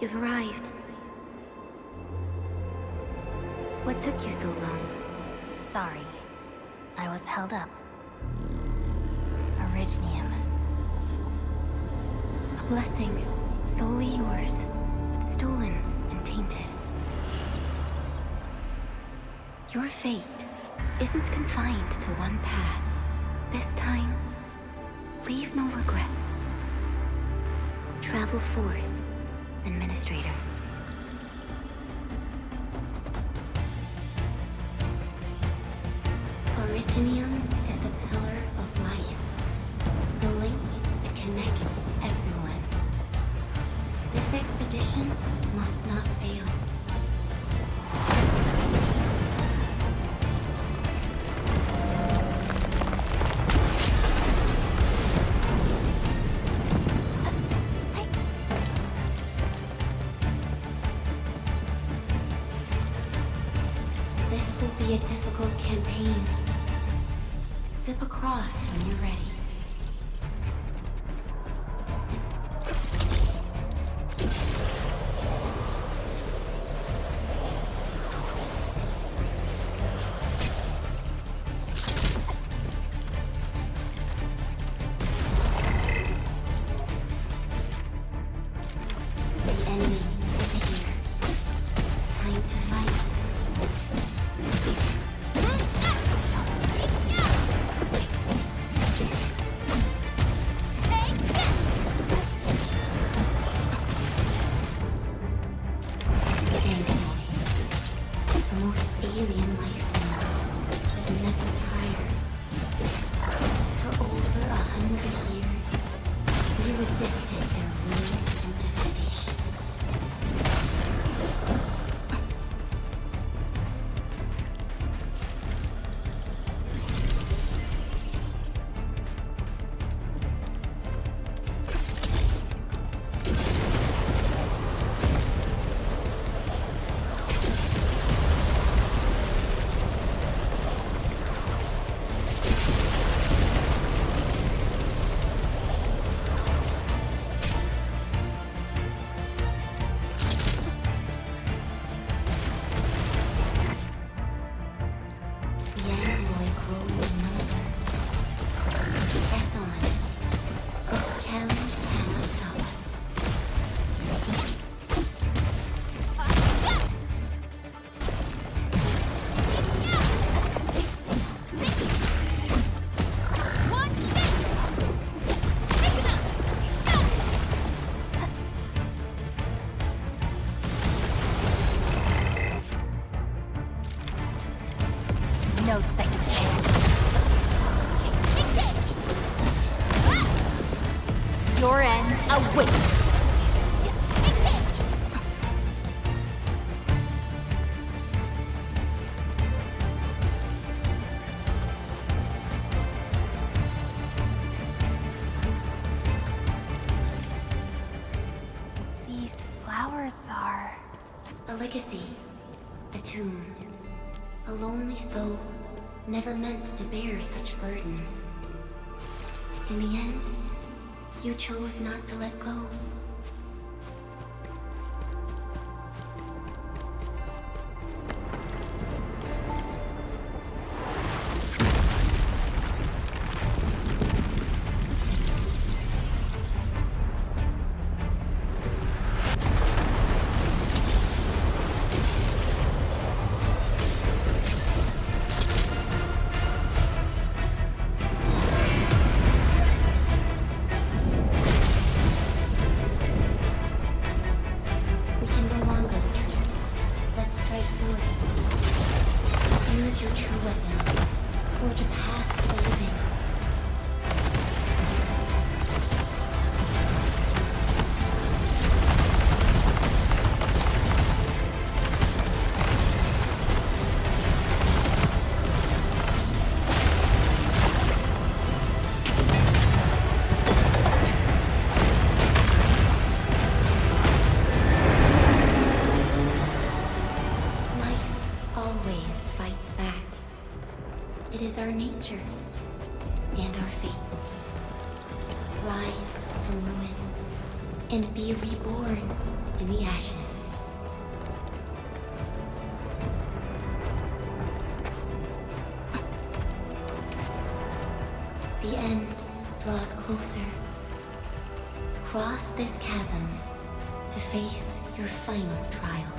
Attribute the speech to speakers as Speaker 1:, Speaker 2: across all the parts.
Speaker 1: You've arrived. What took you so long?
Speaker 2: Sorry. I was held up. Originium.
Speaker 1: A blessing, solely yours, but stolen and tainted. Your fate isn't confined to one path. This time, leave no regrets. Travel forth, Administrator. Originium is the pillar of life, the link that connects everyone. This expedition must not fail. This will be a difficult campaign. Zip across when you're ready. The enemy is here. Time to fight. The most alien life form that never tires. For over 100 years, we resisted their rule and devastation. The Analoi grow in number. Press on. This challenge cannot stop us.
Speaker 2: No second chance. Your end awaits. These flowers are...
Speaker 1: A legacy. A tomb. A lonely soul, never meant to bear such burdens. In the end, you chose not to let go. We can no longer retreat. Let's strike forth. Use your true weapon. Forge a path to the living. Life always fights back. It is our nature and our fate. Rise from ruin, and be reborn in the ashes. The end draws closer. Cross this chasm to face your final trial.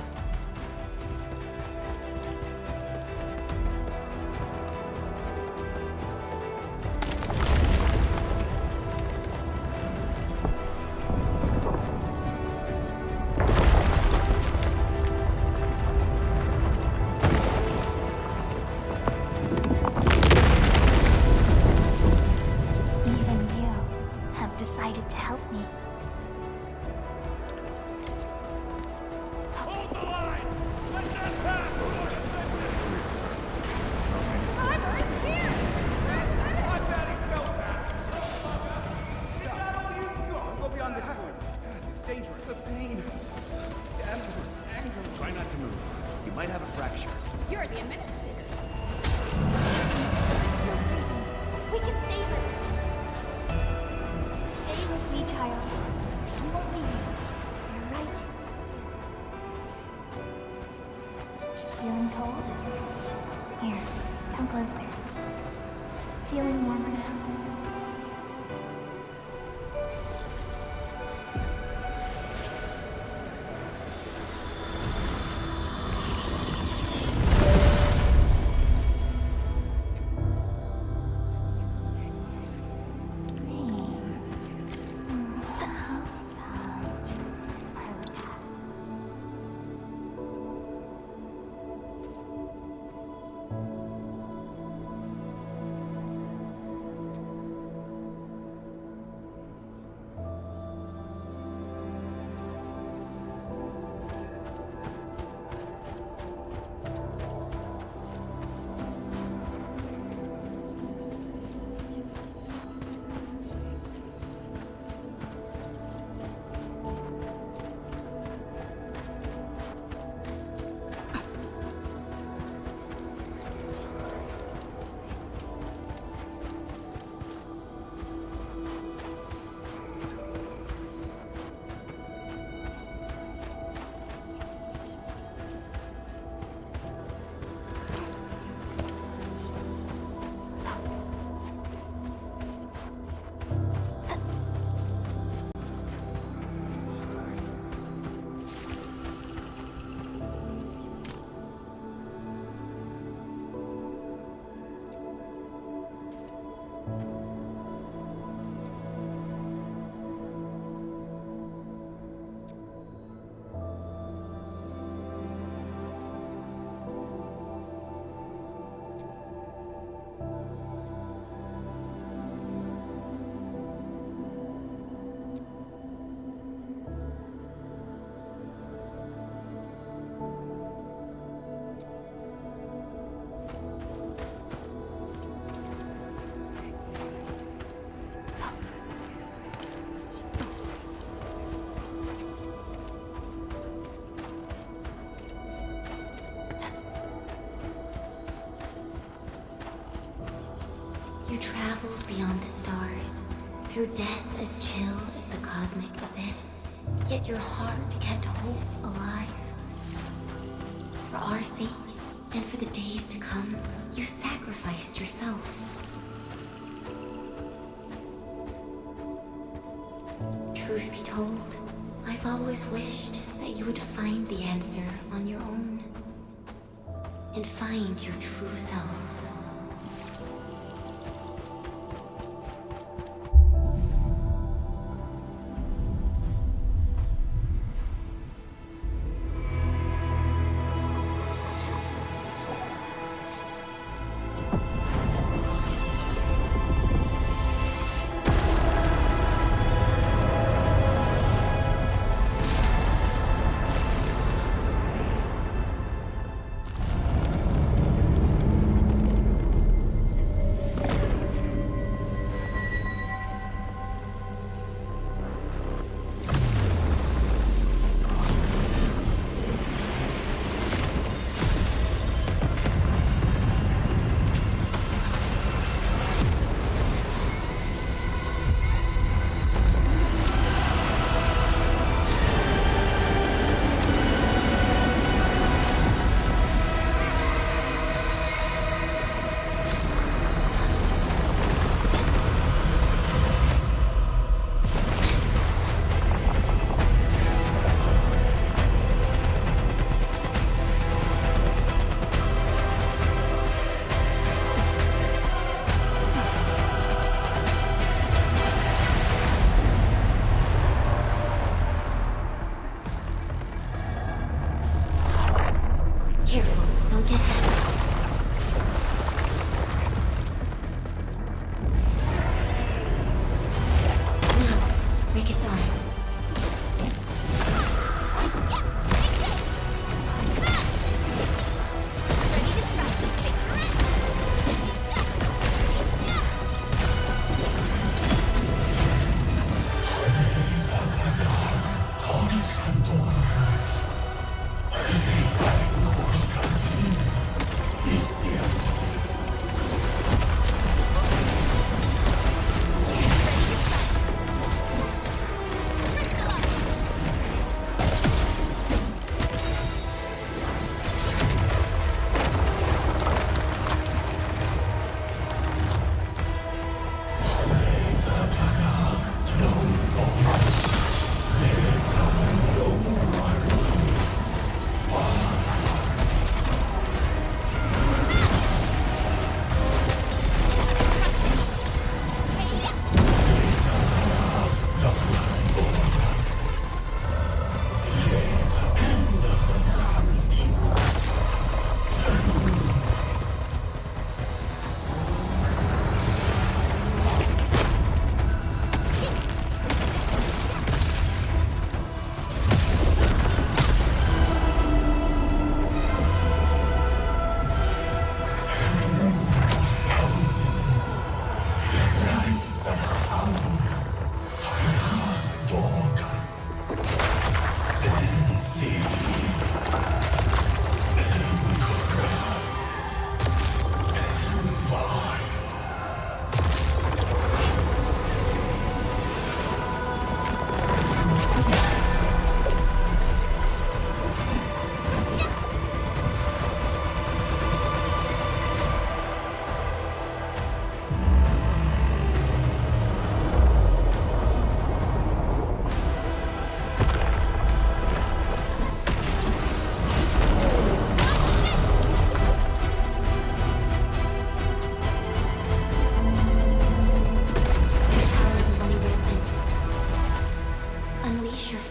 Speaker 2: Feeling cold? Here, come closer. Feeling warmer now?
Speaker 1: You traveled beyond the stars, through death as chill as the cosmic abyss, yet your heart kept hope alive. For our sake, and for the days to come, you sacrificed yourself. Truth be told, I've always wished that you would find the answer on your own, and find your true self.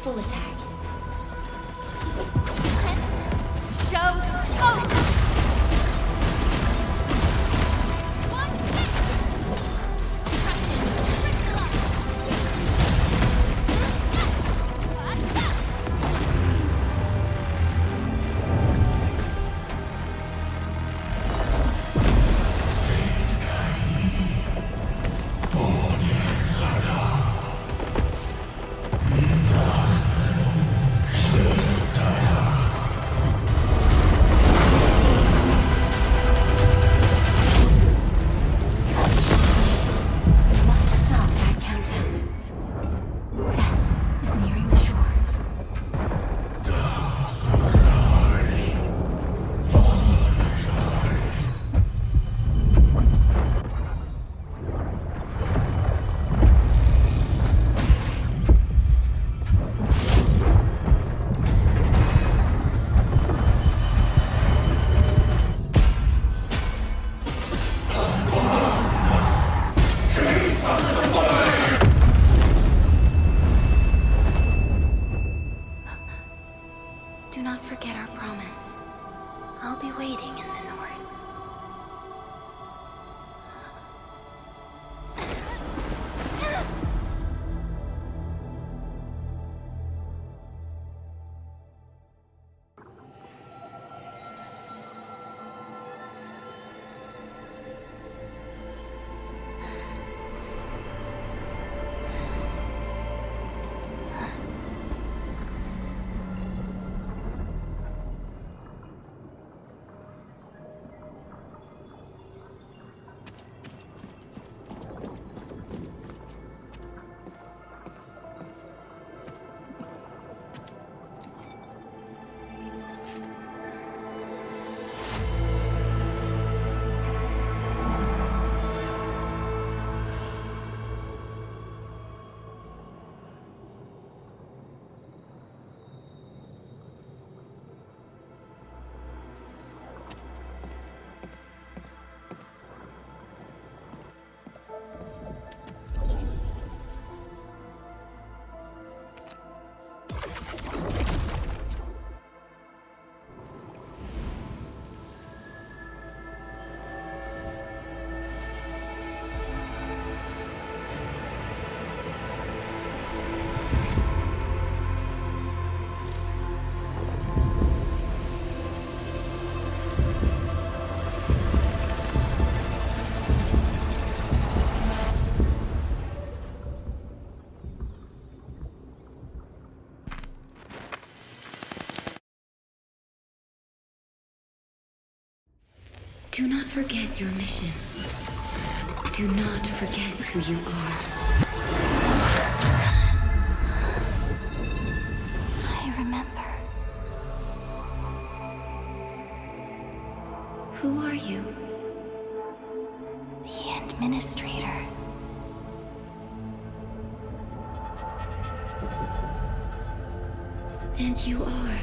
Speaker 1: full attack. Do not forget our promise. I'll be waiting in the north. Do not forget your mission. Do not forget who you are.
Speaker 2: I remember.
Speaker 1: Who are you?
Speaker 2: The administrator.
Speaker 1: And you are.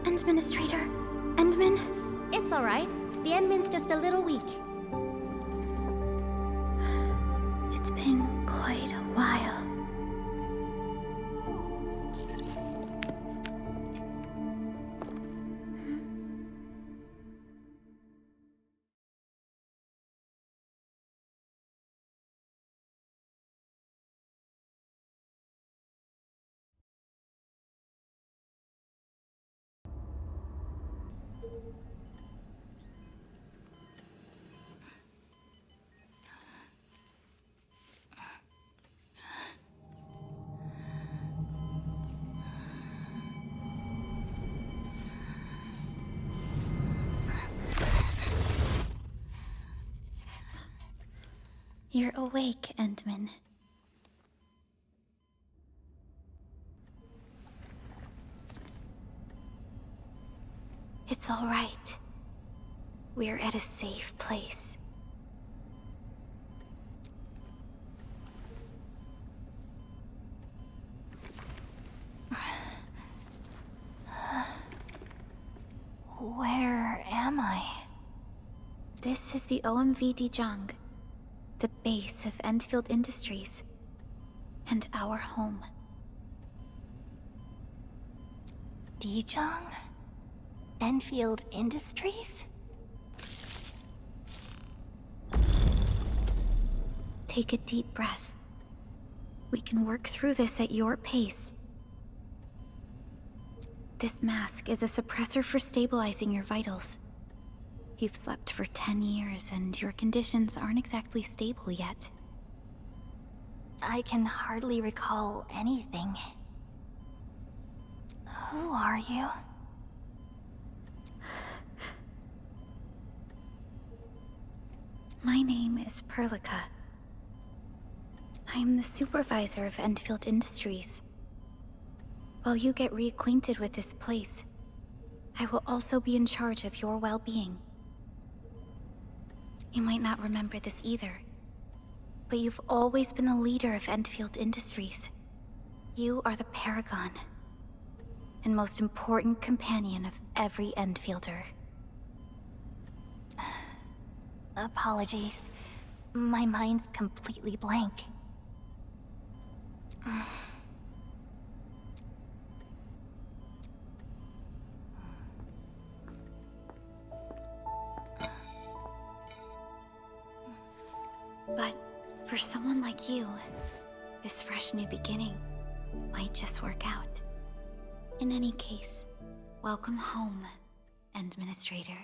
Speaker 2: Administrator, Endman?
Speaker 3: It's all right. The Endman's just a little weak.
Speaker 2: It's been quite a while. You're awake, Endman. It's all right. We're at a safe place. Where am I? This is the OMV Dijong, the base of Endfield Industries, and our home.
Speaker 4: Dijong? Endfield Industries?
Speaker 2: Take a deep breath. We can work through this at your pace. This mask is a suppressor for stabilizing your vitals. You've slept for 10 years and your conditions aren't exactly stable yet.
Speaker 4: I can hardly recall anything. Who are you?
Speaker 2: My name is Perlica. I am the supervisor of Endfield Industries. While you get reacquainted with this place, I will also be in charge of your well-being. You might not remember this either, but you've always been a leader of Endfield Industries. You are the paragon, and most important companion of every Endfielder.
Speaker 4: Apologies. My mind's completely blank.
Speaker 2: But for someone like you, this fresh new beginning might just work out. In any case, welcome home, Administrator.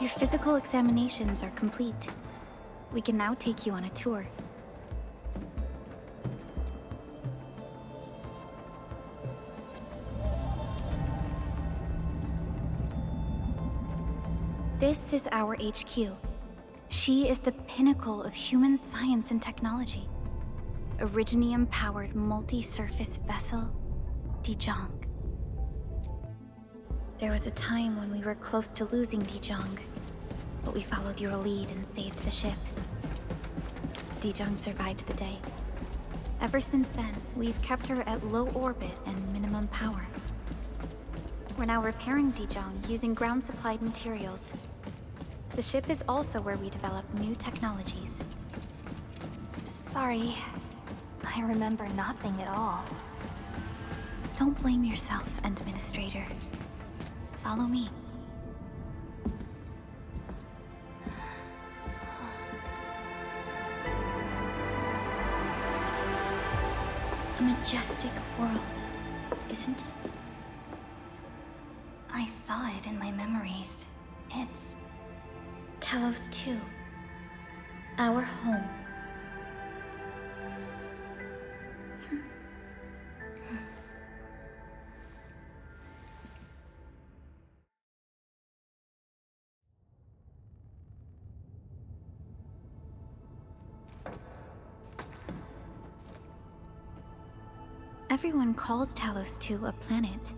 Speaker 2: Your physical examinations are complete. We can now take you on a tour. This is our HQ. She is the pinnacle of human science and technology. Originium-powered multi-surface vessel, Dijong. There was a time when we were close to losing Dijong, but we followed your lead and saved the ship. Dijong survived the day. Ever since then, we've kept her at low orbit and minimum power. We're now repairing Dijong using ground-supplied materials. The ship is also where we develop new technologies.
Speaker 4: Sorry. I remember nothing at all.
Speaker 2: Don't blame yourself, Administrator. Follow me. A majestic world, isn't it?
Speaker 4: I saw it in my memories. It's...
Speaker 2: Talos 2. Our home. Everyone calls Talos 2 a planet.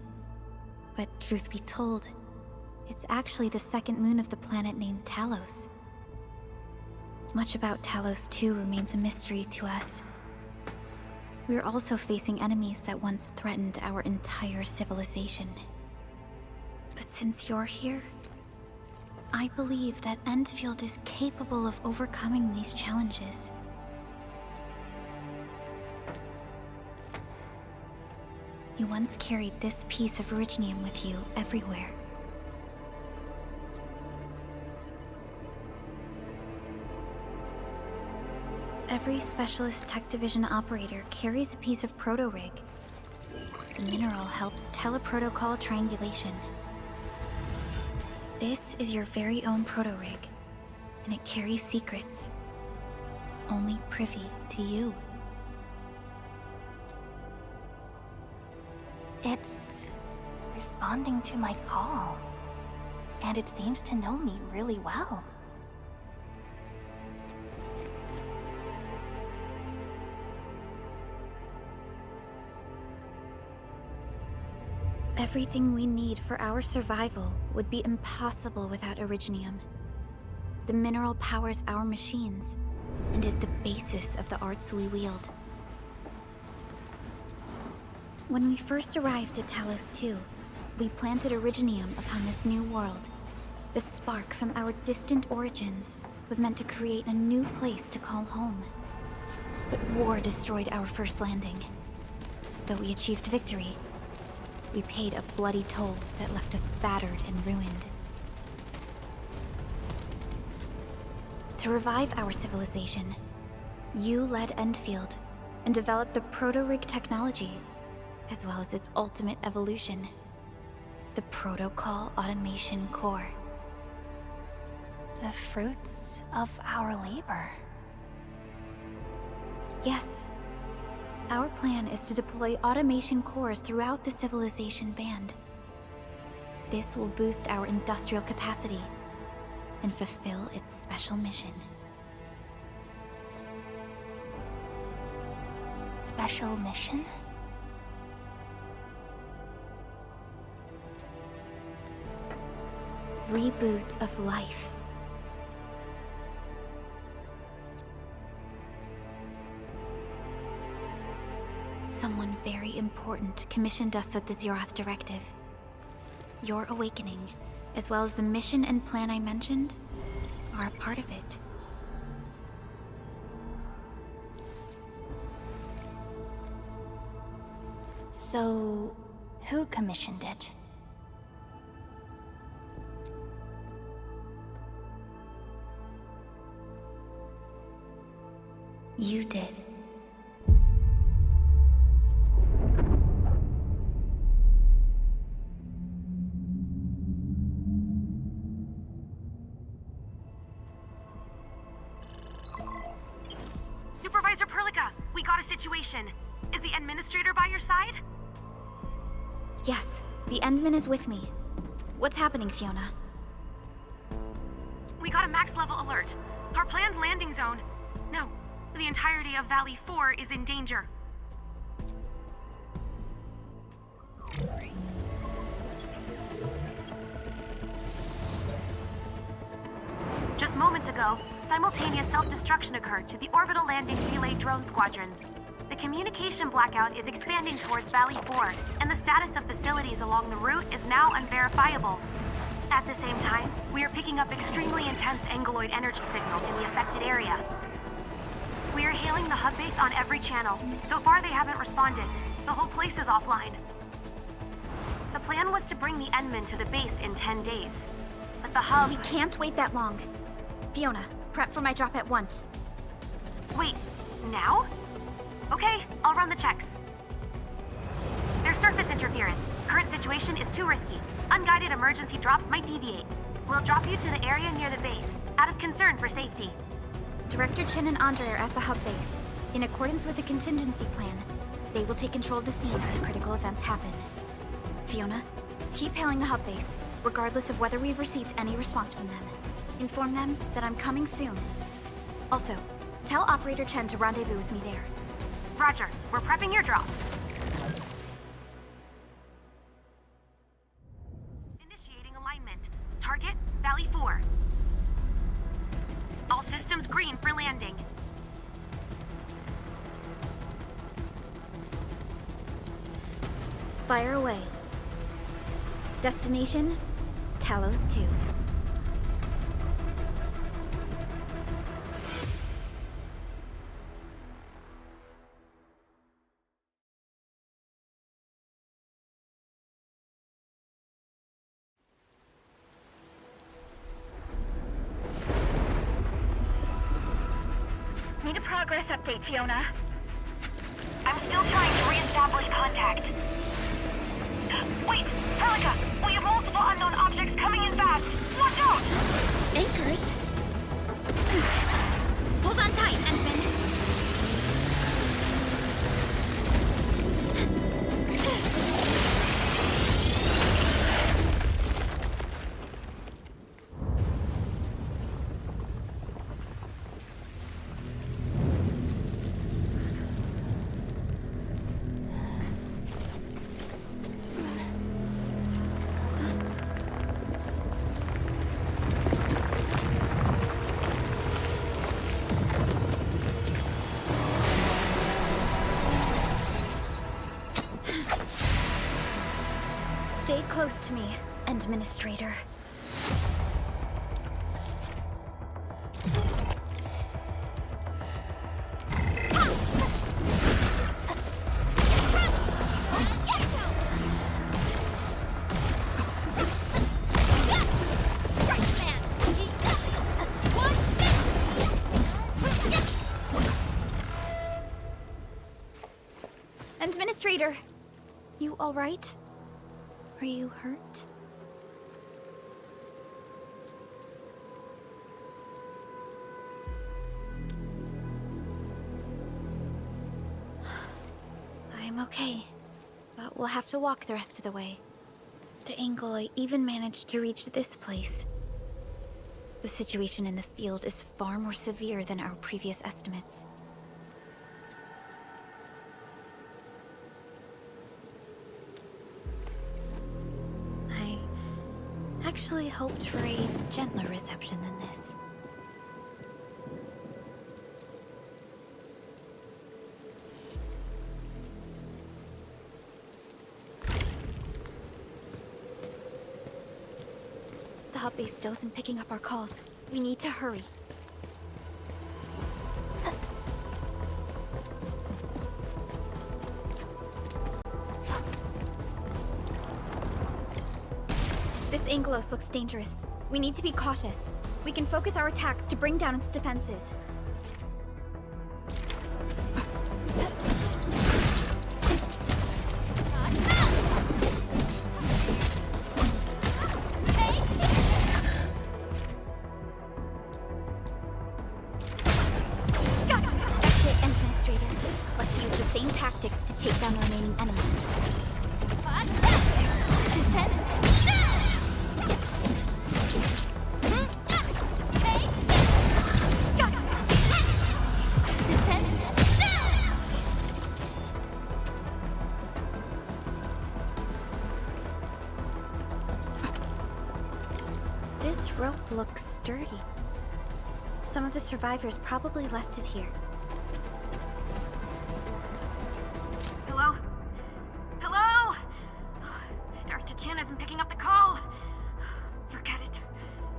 Speaker 2: But truth be told, it's actually the second moon of the planet named Talos. Much about Talos 2 remains a mystery to us. We're also facing enemies that once threatened our entire civilization. But since you're here, I believe that Endfield is capable of overcoming these challenges. You once carried this piece of Originium with you everywhere. Every Specialist Tech Division operator carries a piece of proto-rig. The mineral helps teleprotocol triangulation. This is your very own proto-rig, and it carries secrets. Only privy to you.
Speaker 4: It's responding to my call. And it seems to know me really well.
Speaker 2: Everything we need for our survival would be impossible without Originium. The mineral powers our machines, and is the basis of the arts we wield. When we first arrived at Talos II, we planted Originium upon this new world. The spark from our distant origins was meant to create a new place to call home. But war destroyed our first landing. Though we achieved victory, we paid a bloody toll that left us battered and ruined. To revive our civilization, you led Endfield and developed the proto-rig technology, as well as its ultimate evolution, the Protocol Automation Core.
Speaker 4: The fruits of our labor.
Speaker 2: Yes. Our plan is to deploy automation cores throughout the civilization band. This will boost our industrial capacity and fulfill its special mission.
Speaker 4: Special mission?
Speaker 2: Reboot of life. Someone very important commissioned us with the Zeroth Directive. Your awakening, as well as the mission and plan I mentioned, are a part of it.
Speaker 4: So, who commissioned it?
Speaker 2: You did.
Speaker 5: Supervisor Perlica, we got a situation. Is the administrator by your side?
Speaker 2: Yes, the Endman is with me. What's happening, Fiona?
Speaker 5: We got a max level alert. Our planned landing zone... No, the entirety of Valley 4 is in danger. Just moments ago, simultaneous self-destruction occurred to the orbital landing relay drone squadrons. The communication blackout is expanding towards Valley 4, and the status of facilities along the route is now unverifiable. At the same time, we are picking up extremely intense angeloid energy signals in the affected area. We are hailing the hub base on every channel. So far, they haven't responded. The whole place is offline. The plan was to bring the Endman to the base in 10 days. But the hub...
Speaker 2: We can't wait that long. Fiona, prep for my drop at once.
Speaker 5: Wait, now? Okay, I'll run the checks. There's surface interference. Current situation is too risky. Unguided emergency drops might deviate. We'll drop you to the area near the base, out of concern for safety.
Speaker 2: Director Chen and Andre are at the hub base. In accordance with the contingency plan, they will take control of the scene as critical events happen. Fiona, keep hailing the hub base, regardless of whether we've received any response from them. Inform them that I'm coming soon. Also, tell Operator Chen to rendezvous with me there.
Speaker 5: Roger, we're prepping your drop. Initiating alignment. Target, Valley 4. All systems green for landing.
Speaker 2: Fire away. Destination, Talos 2. Progress update, Fiona.
Speaker 5: I'm still trying to re-establish contact. Wait, Pelika! We have multiple unknown objects coming in fast! Watch out!
Speaker 3: Anchors? Hold on tight, Endman.
Speaker 2: Stay close to me, Administrator. Administrator, you all right? Are you hurt? I'm okay, but we'll have to walk the rest of the way. The angle I even managed to reach this place. The situation in the field is far more severe than our previous estimates. I actually hoped for a gentler reception than this. The hub base still isn't picking up our calls. We need to hurry. This Angelos looks dangerous. We need to be cautious. We can focus our attacks to bring down its defenses. That's it, Administrator. Let's use the same tactics to take down the remaining enemies. Descend. This rope looks sturdy. Some of the survivors probably left it here.
Speaker 5: Hello? Hello? Dr. Chan isn't picking up the call. Forget it.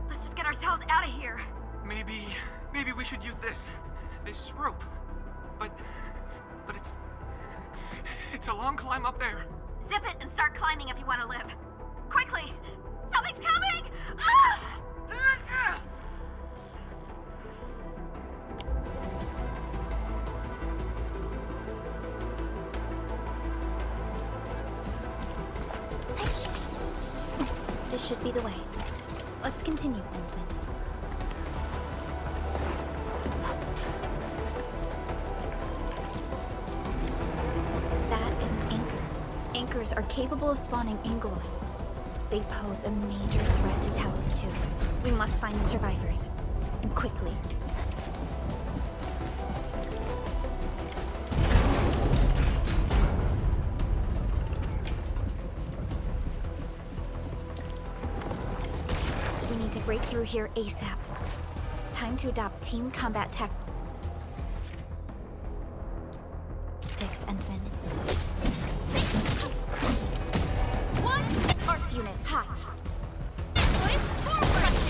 Speaker 5: Let's just get ourselves out of here.
Speaker 6: Maybe we should use this rope. But it's a long climb up there.
Speaker 5: Zip it and start climbing if you want to live. Quickly! Something's coming! Ah!
Speaker 2: This should be the way. Let's continue, Endman. That is an anchor. Anchors are capable of spawning Angoloi. They pose a major threat to Talos too. We must find the survivors. And quickly. We need to break through here ASAP. Time to adopt team combat tactics, Endman. Arts unit, hot.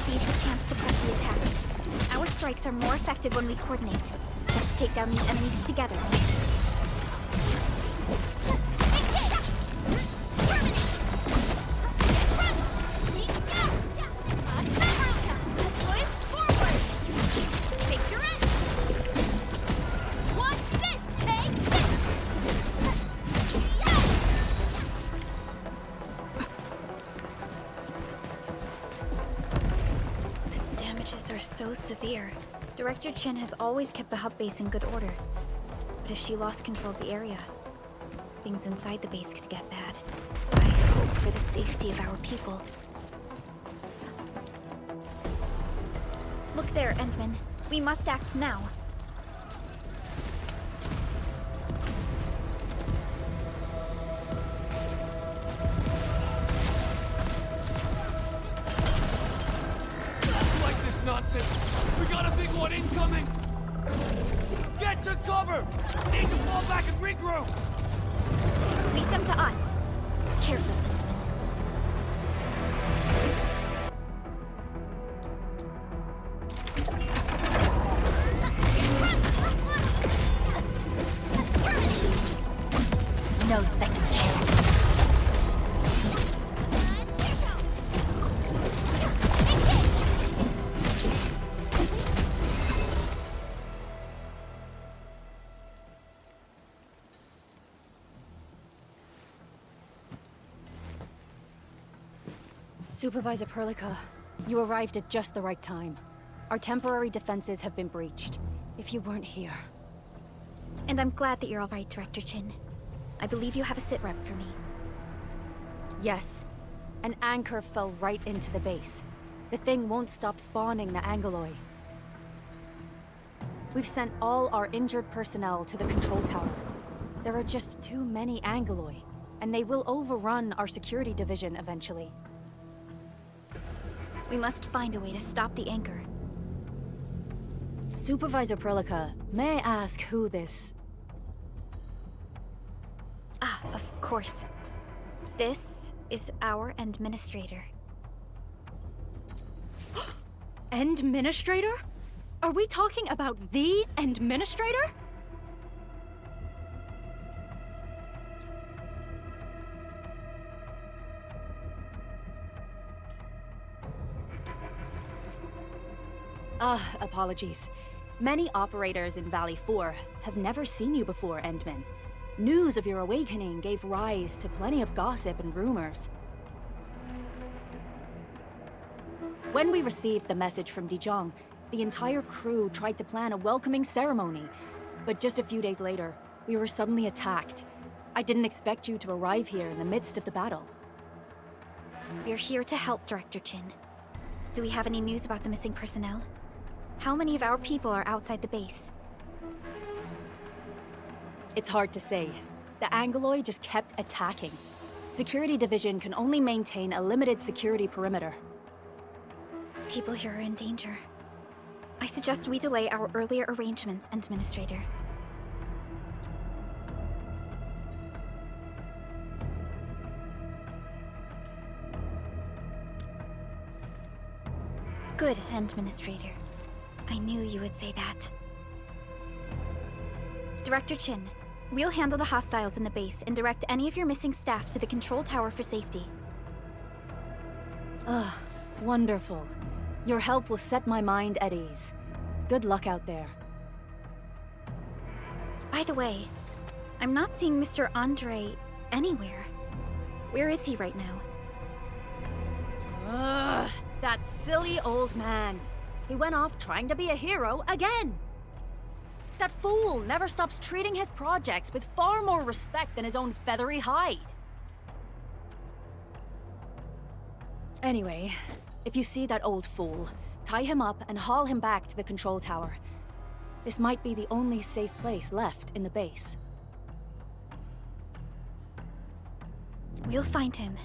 Speaker 2: Seize the chance to press the attack. Our strikes are more effective when we coordinate. Let's take down these enemies together. so severe. Director Chin has always kept the hub base in good order. But if she lost control of the area, things inside the base could get bad. I hope for the safety of our people. Look there, Endman. We must act now.
Speaker 7: Like this nonsense. We got a big one incoming. Get to cover. We need to fall back and regroup.
Speaker 2: Leave them to us. Careful, Endman.
Speaker 4: No second chance.
Speaker 8: Supervisor Perlica, you arrived at just the right time. Our temporary defenses have been breached. If you weren't here...
Speaker 2: And I'm glad that you're all right, Director Chin. I believe you have a sit rep for me.
Speaker 8: Yes. An anchor fell right into the base. The thing won't stop spawning the Angoloi. We've sent all our injured personnel to the control tower. There are just too many Angoloi, and they will overrun our security division eventually.
Speaker 2: We must find a way to stop the anchor.
Speaker 8: Supervisor Perlica, may I ask who this...
Speaker 2: Ah, of course. This is our administrator.
Speaker 8: Endministrator? Are we talking about the Endministrator? Apologies. Many operators in Valley 4 have never seen you before, Endman. News of your awakening gave rise to plenty of gossip and rumors. When we received the message from Dijon, the entire crew tried to plan a welcoming ceremony. But just a few days later, we were suddenly attacked. I didn't expect you to arrive here in the midst of the battle.
Speaker 2: We're here to help, Director Chin. Do we have any news about the missing personnel? How many of our people are outside the base?
Speaker 8: It's hard to say. The Angoloi just kept attacking. Security Division can only maintain a limited security perimeter.
Speaker 2: People here are in danger. I suggest we delay our earlier arrangements, Administrator. Good, Administrator. I knew you would say that. Director Chin, we'll handle the hostiles in the base and direct any of your missing staff to the control tower for safety.
Speaker 8: Wonderful. Your help will set my mind at ease. Good luck out there.
Speaker 2: By the way, I'm not seeing Mr. Andre anywhere. Where is he right now?
Speaker 8: That silly old man. He went off trying to be a hero again. That fool never stops treating his projects with far more respect than his own feathery hide. Anyway, if you see that old fool, tie him up and haul him back to the control tower. This might be the only safe place left in the base.
Speaker 2: We'll find him.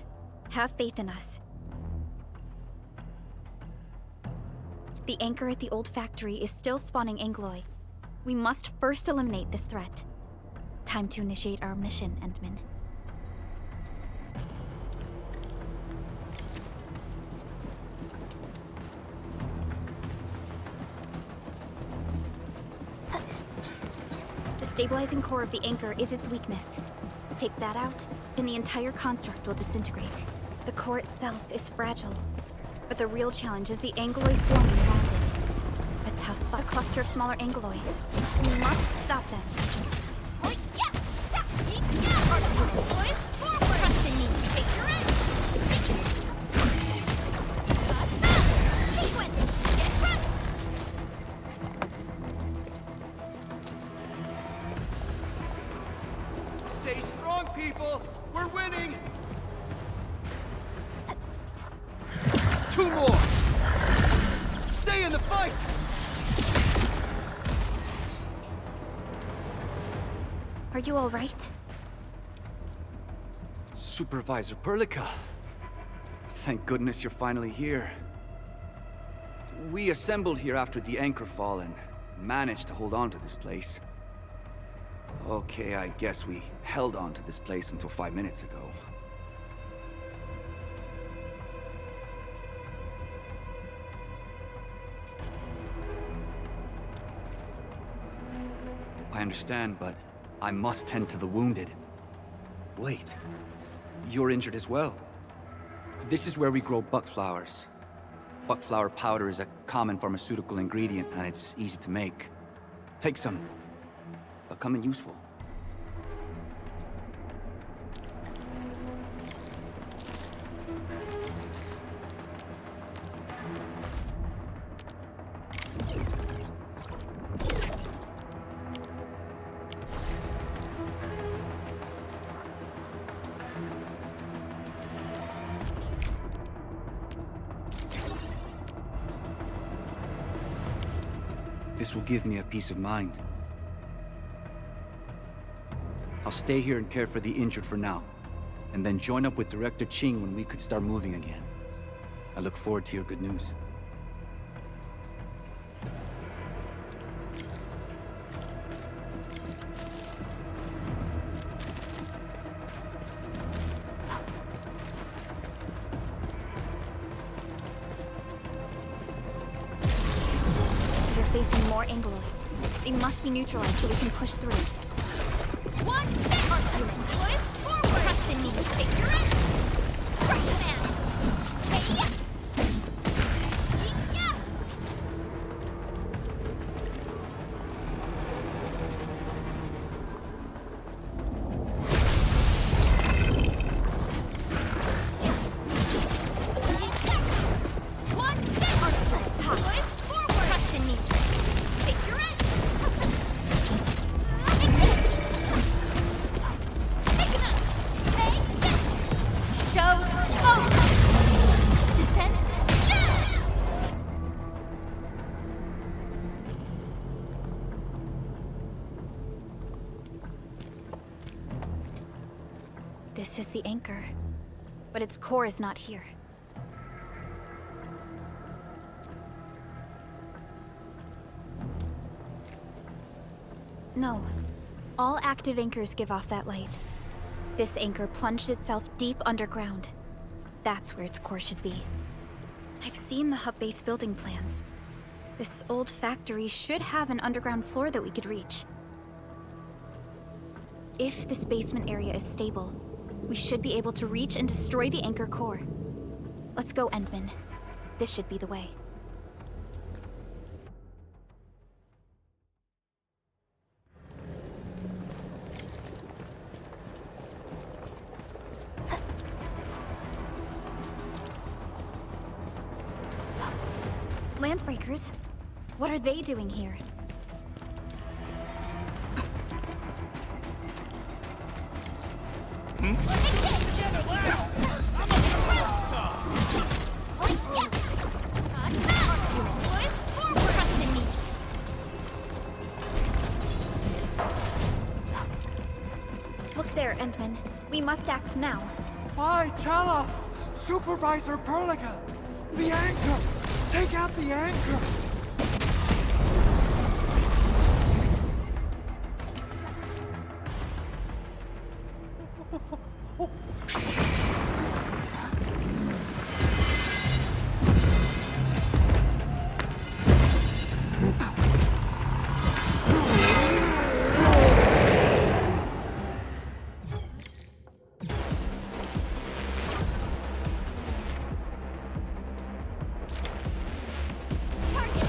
Speaker 2: Have faith in us. The anchor at the old factory is still spawning Angoloi. We must first eliminate this threat. Time to initiate our mission, Endman. The stabilizing core of the anchor is its weakness. Take that out, and the entire construct will disintegrate. The core itself is fragile, but the real challenge is the Angoloi swarming around it. A cluster of smaller Angoloi. We must stop them.
Speaker 3: Trust in me. Take your end. Sequence. Get crushed.
Speaker 7: 2 more! Stay in the fight!
Speaker 2: Are you all right?
Speaker 9: Supervisor Perlica. Thank goodness you're finally here. We assembled here after the anchor fall and managed to hold on to this place. Okay, I guess we held on to this place until 5 minutes ago. I understand, but I must tend to the wounded. Wait, you're injured as well. This is where we grow buckflowers. Buckflower powder is a common pharmaceutical ingredient, and it's easy to make. Take some. They'll come in useful. This will give me a peace of mind. I'll stay here and care for the injured for now, and then join up with Director Ching when we could start moving again. I look forward to your good news.
Speaker 2: They're facing more angloid. They must be neutralized so we can push through.
Speaker 3: One step! Boys, forward! Trust in me. Take your aim! Right man! Hey, yeah! Yeah! One step! Boys, forward! Trust in me. Take your aim!
Speaker 2: This is the anchor, but its core is not here. No. All active anchors give off that light. This anchor plunged itself deep underground. That's where its core should be. I've seen the hub base building plans. This old factory should have an underground floor that we could reach. If this basement area is stable, we should be able to reach and destroy the anchor core. Let's go, Endman. This should be the way. Landbreakers? What are they doing here? Look there, Endman. We must act now.
Speaker 7: Why, tell us! Supervisor Perlica! The anchor! Take out the anchor!
Speaker 3: Target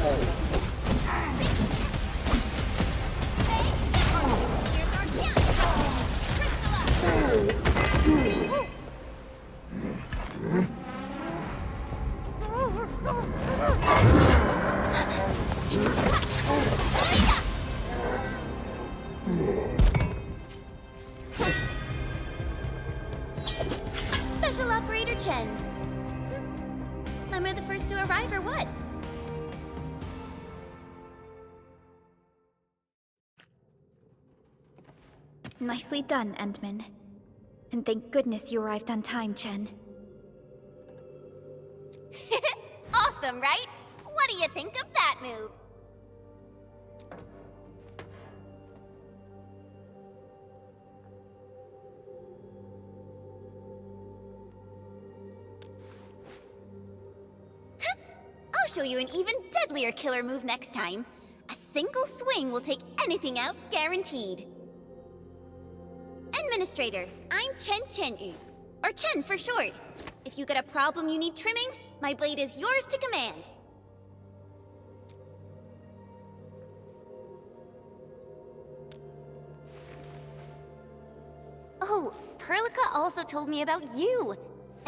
Speaker 1: Special Operator Chen. Am I the first to arrive or what?
Speaker 2: Nicely done, Endman. And thank goodness you arrived on time, Chen.
Speaker 1: Awesome, right? What do you think of that move? I'll show you an even deadlier killer move next time. A single swing will take anything out, guaranteed. Administrator, I'm Chen, or Chen for short. If you got a problem you need trimming, my blade is yours to command. Oh, Perlica also told me about you.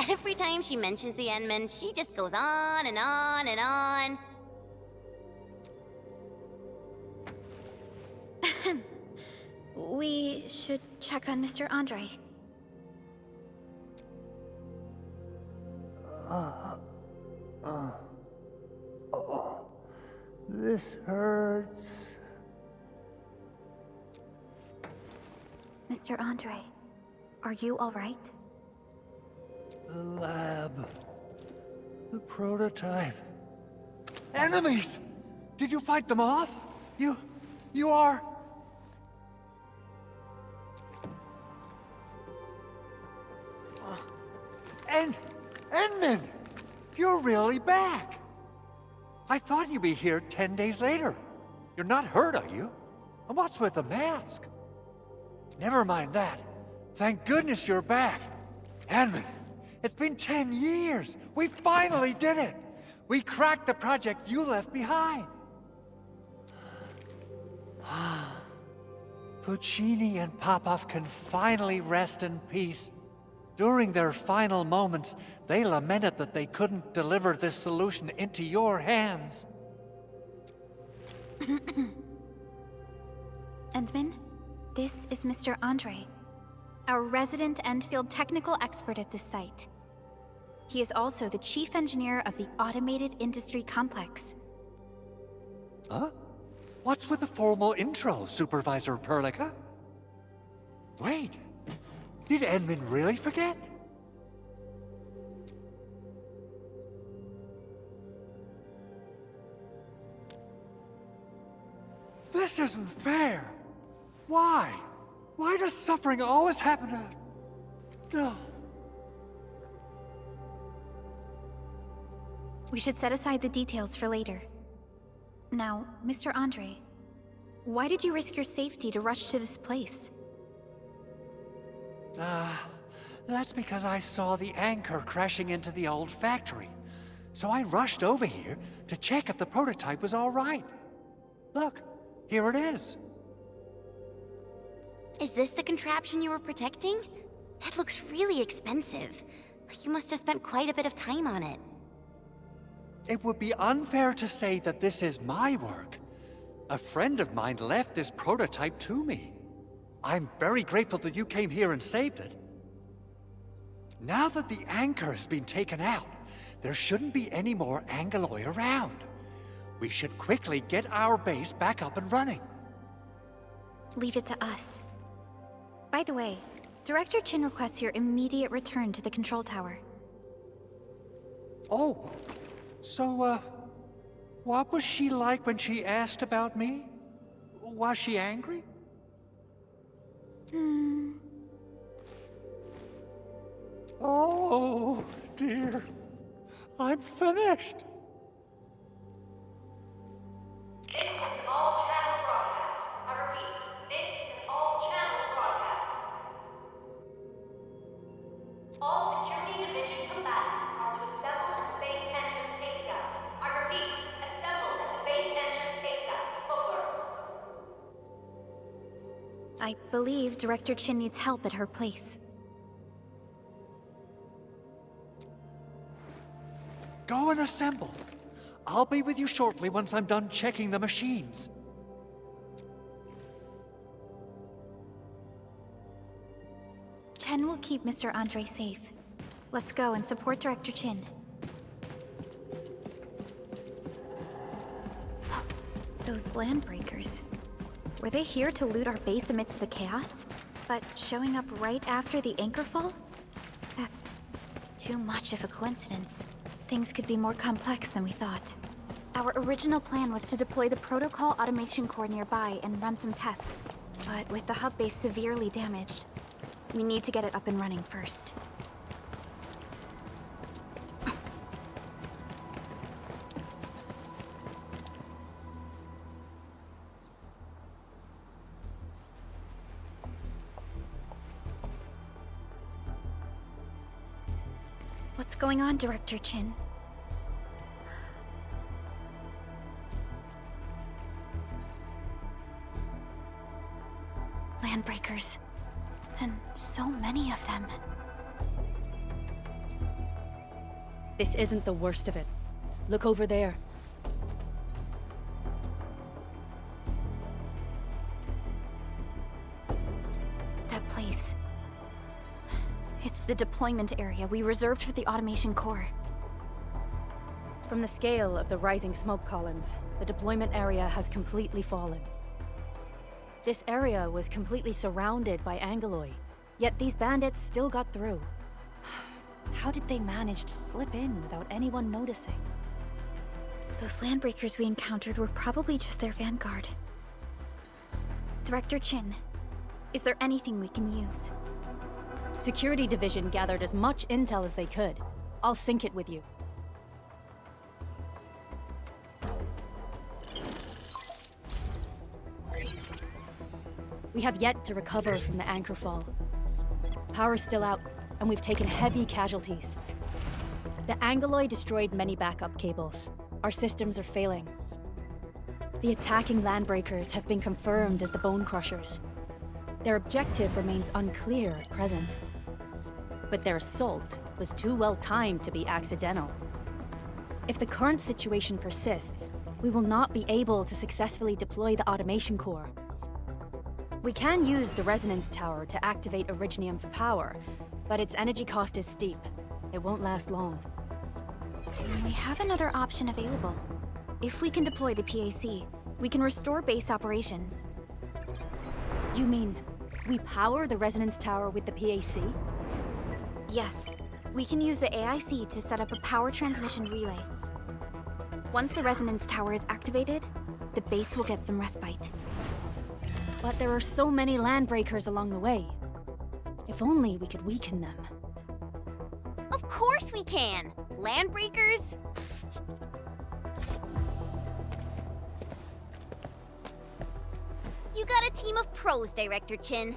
Speaker 1: Every time she mentions the Endman, she just goes on and on and on.
Speaker 2: We should check on Mr. Andre.
Speaker 7: This hurts.
Speaker 2: Mr. Andre, are you all right?
Speaker 7: The lab. The prototype. Enemies! Did you fight them off? You are... Endman! You're really back! I thought you'd be here 10 days later. You're not hurt, are you? And what's with the mask? Never mind that. Thank goodness you're back. Endman, it's been 10 years. We finally did it. We cracked the project you left behind. Puccini and Popov can finally rest in peace. During their final moments, they lamented that they couldn't deliver this solution into your hands.
Speaker 2: Endman, this is Mr. Andre, our resident Endfield technical expert at this site. He is also the chief engineer of the Automated Industry Complex.
Speaker 7: Huh? What's with the formal intro, Supervisor Perlica? Wait, did Endman really forget? This isn't fair. Why? Why does suffering always happen to... No.
Speaker 2: We should set aside the details for later. Now, Mr. Andre, why did you risk your safety to rush to this place?
Speaker 7: That's because I saw the anchor crashing into the old factory. So I rushed over here to check if the prototype was all right. Look, here it is.
Speaker 1: Is this the contraption you were protecting? It looks really expensive. You must have spent quite a bit of time on it.
Speaker 7: It would be unfair to say that this is my work. A friend of mine left this prototype to me. I'm very grateful that you came here and saved it. Now that the anchor has been taken out, there shouldn't be any more Angeloi around. We should quickly get our base back up and running.
Speaker 2: Leave it to us. By the way, Director Chin requests your immediate return to the control tower.
Speaker 7: Oh, so, what was she like when she asked about me? Was she angry? Oh, dear. I'm finished.
Speaker 5: This is an all-channel broadcast. I repeat, this is an all-channel broadcast. All security division combatants are to assemble at the base entrance ASAP. I repeat, assemble at the
Speaker 2: I believe Director Chin needs help at her place.
Speaker 7: Go and assemble. I'll be with you shortly once I'm done checking the machines.
Speaker 2: Chen will keep Mr. Andre safe. Let's go and support Director Chin. Those landbreakers. Were they here to loot our base amidst the chaos? But showing up right after the anchor fall? That's too much of a coincidence. Things could be more complex than we thought. Our original plan was to deploy the protocol automation core nearby and run some tests. But with the hub base severely damaged, we need to get it up and running first. What's going on, Director Chin? Landbreakers. And so many of them.
Speaker 8: This isn't the worst of it. Look over there.
Speaker 2: That place. It's the deployment area we reserved for the automation core.
Speaker 8: From the scale of the rising smoke columns, the deployment area has completely fallen. This area was completely surrounded by Angeloi, yet these bandits still got through. How did they manage to slip in without anyone noticing?
Speaker 2: Those landbreakers we encountered were probably just their vanguard. Director Chin, is there anything we can use?
Speaker 8: Security Division gathered as much intel as they could. I'll sync it with you. We have yet to recover from the anchor fall. Power's still out, and we've taken heavy casualties. The Angeloi destroyed many backup cables. Our systems are failing. The attacking landbreakers have been confirmed as the Bone Crushers. Their objective remains unclear at present. But their assault was too well timed to be accidental. If the current situation persists, we will not be able to successfully deploy the automation core. We can use the resonance tower to activate Originium for power, but its energy cost is steep. It won't last long.
Speaker 2: We have another option available. If we can deploy the PAC, we can restore base operations.
Speaker 8: You mean, we power the resonance tower with the PAC?
Speaker 2: Yes. We can use the AIC to set up a power transmission relay. Once the resonance tower is activated, the base will get some respite.
Speaker 8: But there are so many landbreakers along the way. If only we could weaken them.
Speaker 3: Of course we can! Landbreakers? You got a team of pros, Director Chin.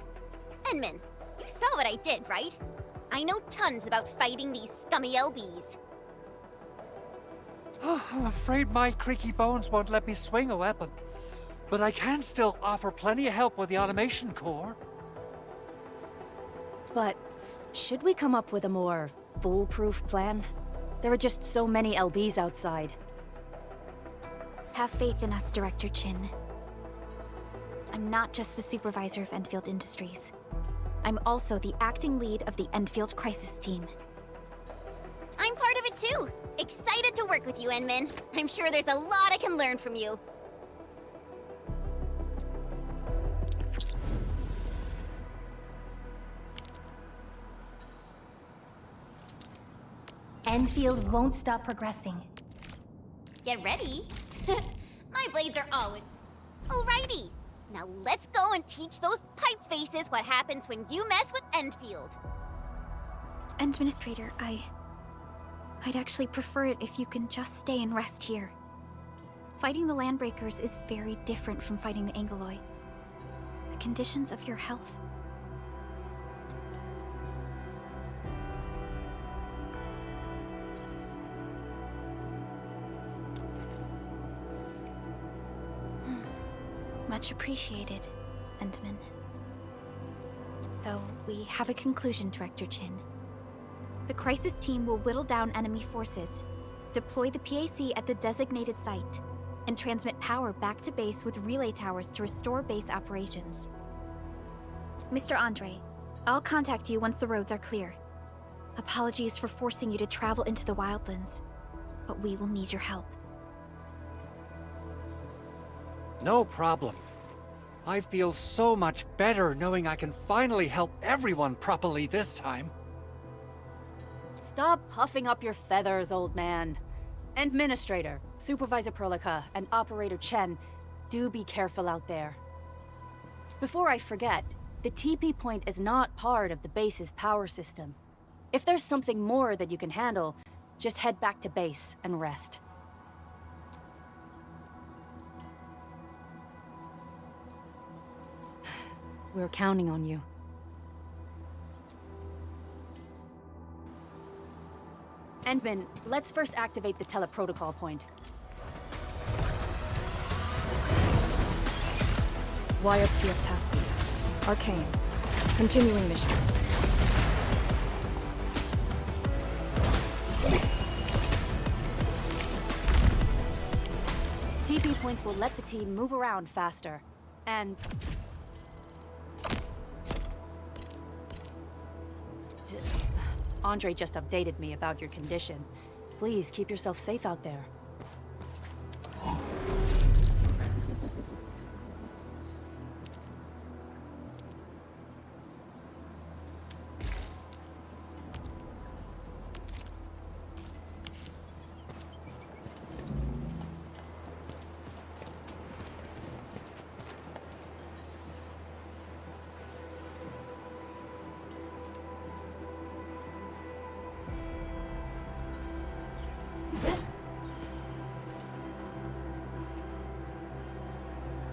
Speaker 3: Enman, you saw what I did, right? I know tons about fighting these scummy LBs.
Speaker 7: I'm afraid my creaky bones won't let me swing a weapon. But I can still offer plenty of help with the automation core.
Speaker 8: But should we come up with a more foolproof plan? There are just so many LBs outside.
Speaker 2: Have faith in us, Director Chin. I'm not just the supervisor of Endfield Industries. I'm also the acting lead of the Endfield Crisis Team.
Speaker 3: I'm part of it too! Excited to work with you, Enman. I'm sure there's a lot I can learn from you.
Speaker 4: Endfield won't stop progressing.
Speaker 3: Get ready. My blades are always... Alrighty. Now let's go and teach those pipe faces what happens when you mess with Endfield.
Speaker 2: Administrator, I'd actually prefer it if you can just stay and rest here. Fighting the Landbreakers is very different from fighting the Angeloi. The conditions of your health... Much appreciated, Endman. So, we have a conclusion, Director Chin. The crisis team will whittle down enemy forces, deploy the PAC at the designated site, and transmit power back to base with relay towers to restore base operations. Mr. Andre, I'll contact you once the roads are clear. Apologies for forcing you to travel into the wildlands, but we will need your help.
Speaker 7: No problem. I feel so much better knowing I can finally help everyone properly this time.
Speaker 8: Stop puffing up your feathers, old man. Administrator, Supervisor Perlica, and Operator Chen, do be careful out there. Before I forget, the TP point is not part of the base's power system. If there's something more that you can handle, just head back to base and rest. We're counting on you. Endman, let's first activate the teleprotocol point.
Speaker 10: YSTF task lead. Arcane. Continuing mission.
Speaker 8: TP points will let the team move around faster. And... Andre just updated me about your condition. Please keep yourself safe out there.